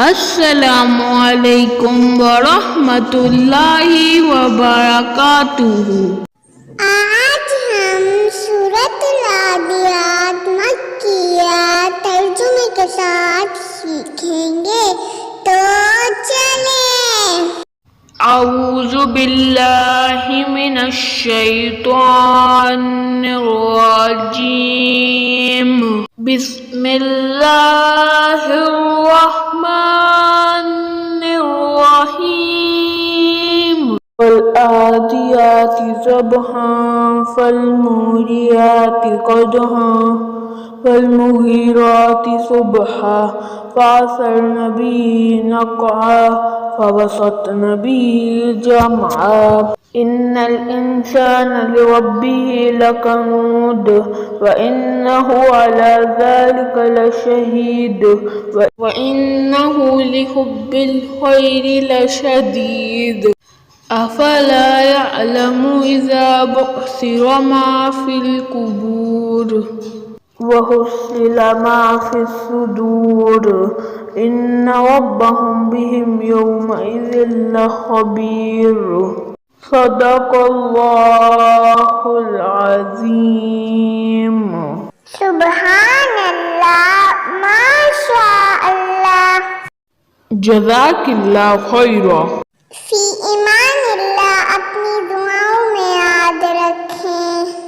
अस्सलामुअलैकुम वरहमतुल्लाहि वबरकातुहू। आज हम सूरतुल आदियात मक्किया तर्जुमे के साथ सीखेंगे, तो चलें। औज़ु बिल्लाहि मिनश शैतानिर रजीम। बिस्मिल्लाहिर रहमानिर रहीम। वल आदियाति ज़बहा फल्मुरियाति क़दहा फल्मुगीराति सुबहा फ़असरन बिही नक़आ फ़वसतन बिही जमआ। इन्नल इंसान लिरब्बिही लकनूद व इन्नहु अला ज़ालिका लशहीद व इन्नहु लिहुब्बिल खैरि लशदीद। अफ़ला यअलमु इज़ा बुअसिर मा फ़िल क़ुबूर वहुस्सिल मा फ़िस्सुदूर इन्न रब्बहुम बिहिम यौमइज़िन लख़बीर। सदक़ल्लाहुल अज़ीम। सुब्हानल्लाह, माशा अल्लाह, जज़ाकिल्लाहु खैरा। फी